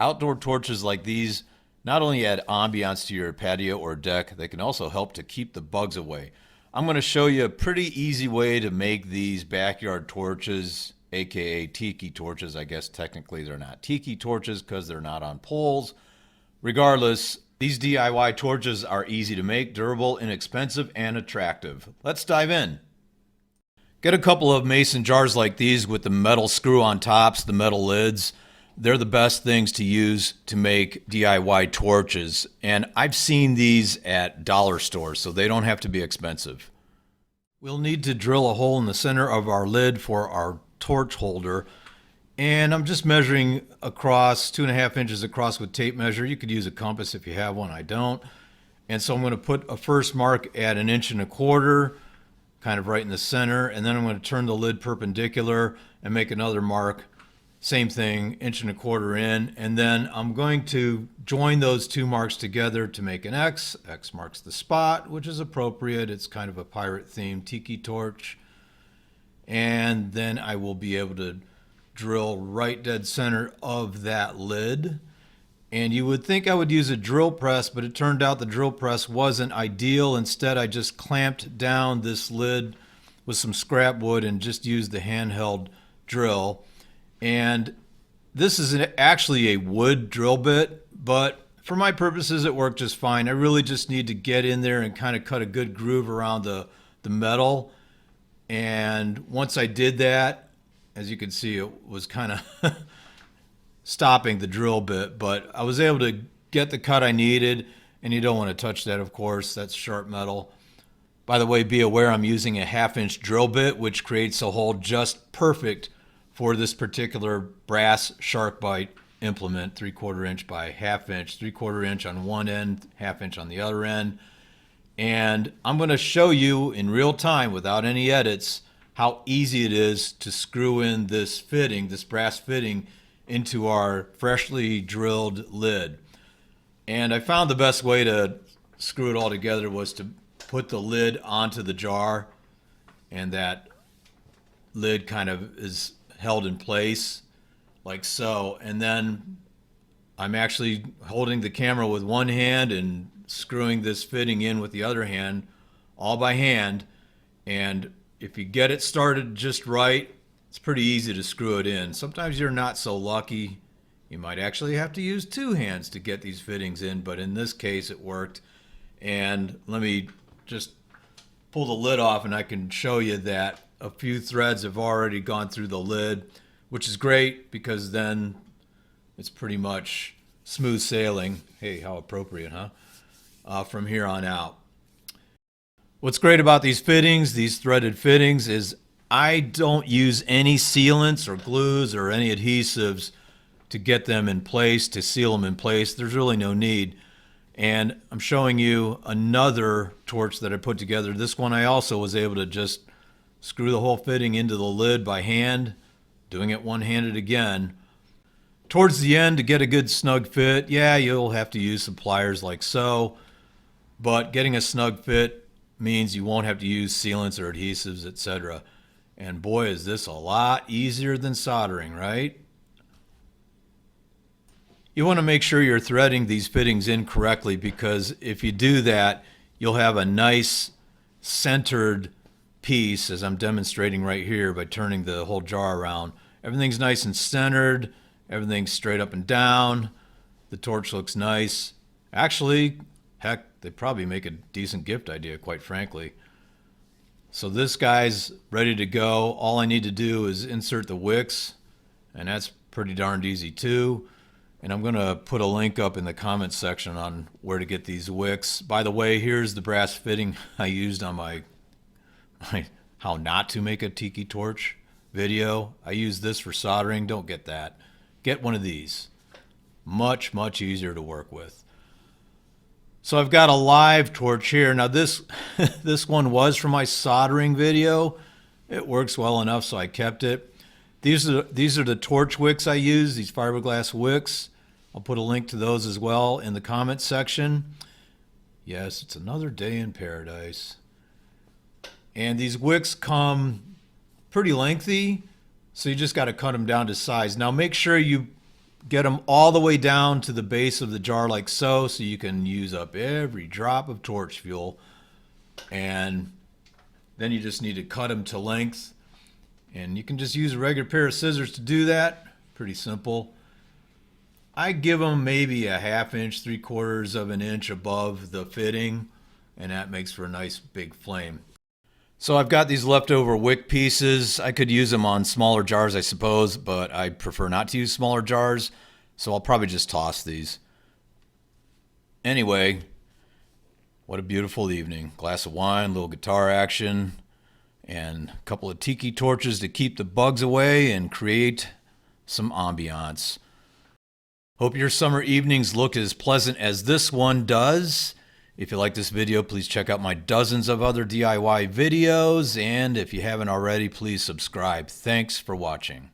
Outdoor torches like these not only add ambiance to your patio or deck, they can also help to keep the bugs away. I'm going to show you a pretty easy way to make these backyard torches, aka tiki torches. I guess technically they're not tiki torches because they're not on poles. Regardless, these DIY torches are easy to make, durable, inexpensive, and attractive. Let's dive in. Get a couple of mason jars like these with the metal screw on tops, the metal lids. They're the best things to use to make DIY torches. And I've seen these at dollar stores, so they don't have to be expensive. We'll need to drill a hole in the center of our lid for our torch holder. And I'm just measuring across 2.5 inches across with tape measure. You could use a compass if you have one, I don't. And so I'm going to put a first mark at 1.25 inches, kind of right in the center. And then I'm going to turn the lid perpendicular and make another mark. Same thing, 1.25 inches in, and then I'm going to join those two marks together to make an X. X marks the spot, which is appropriate. It's kind of a pirate-themed tiki torch. And then I will be able to drill right dead center of that lid. And you would think I would use a drill press, but it turned out the drill press wasn't ideal. Instead, I just clamped down this lid with some scrap wood and just used the handheld drill. And this is actually a wood drill bit, but for my purposes, it worked just fine. I really just need to get in there and kind of cut a good groove around the metal. And once I did that, as you can see, it was kind of stopping the drill bit, but I was able to get the cut I needed, and you don't want to touch that, of course. That's sharp metal. By the way, be aware I'm using a 1/2 inch drill bit, which creates a hole just perfect for this particular brass shark bite implement, 3/4 inch by 1/2 inch, 3/4 inch on one end, 1/2 inch on the other end. And I'm going to show you in real time without any edits how easy it is to screw in this fitting, this brass fitting, into our freshly drilled lid. And I found the best way to screw it all together was to put the lid onto the jar, and that lid kind of is held in place like so, and then I'm actually holding the camera with one hand and screwing this fitting in with the other hand, all by hand. And if you get it started just right, it's pretty easy to screw it in. Sometimes you're not so lucky. You might actually have to use two hands to get these fittings in, but in this case it worked. And let me just pull the lid off and I can show you that a few threads have already gone through the lid, which is great because then it's pretty much smooth sailing. Hey, how appropriate, huh? From here on out. What's great about these fittings, these threaded fittings, is I don't use any sealants or glues or any adhesives to get them in place, to seal them in place. There's really no need. And I'm showing you another torch that I put together. This one I also was able to just screw the whole fitting into the lid by hand, doing it one-handed again. Towards the end, to get a good snug fit, yeah, you'll have to use some pliers like so, but getting a snug fit means you won't have to use sealants or adhesives, etc. And boy, is this a lot easier than soldering, right? You want to make sure you're threading these fittings in correctly, because if you do that, you'll have a nice centered piece, as I'm demonstrating right here by turning the whole jar around. Everything's nice and centered, everything's straight up and down, the torch looks nice. Actually, heck, they probably make a decent gift idea, quite frankly. So this guy's ready to go. All I need to do is insert the wicks, and that's pretty darned easy too. And I'm going to put a link up in the comments section on where to get these wicks. By the way, here's the brass fitting I used on my how not to make a tiki torch video. I use this for soldering. Don't get that. Get one of these. Much, much easier to work with. So I've got a live torch here. Now this this one was from my soldering video. It works well enough, so I kept it. These are the torch wicks I use, these fiberglass wicks. I'll put a link to those as well in the comments section. Yes, it's another day in paradise. And these wicks come pretty lengthy, so you just got to cut them down to size. Now make sure you get them all the way down to the base of the jar like so you can use up every drop of torch fuel. And then you just need to cut them to length. And you can just use a regular pair of scissors to do that. Pretty simple. I give them maybe a 1/2 inch, 3/4 of an inch above the fitting, and that makes for a nice big flame. So I've got these leftover wick pieces. I could use them on smaller jars, I suppose, but I prefer not to use smaller jars, so I'll probably just toss these. Anyway, what a beautiful evening. Glass of wine, little guitar action, and a couple of tiki torches to keep the bugs away and create some ambiance. Hope your summer evenings look as pleasant as this one does. If you like this video, please check out my dozens of other DIY videos. And if you haven't already, please subscribe. Thanks for watching.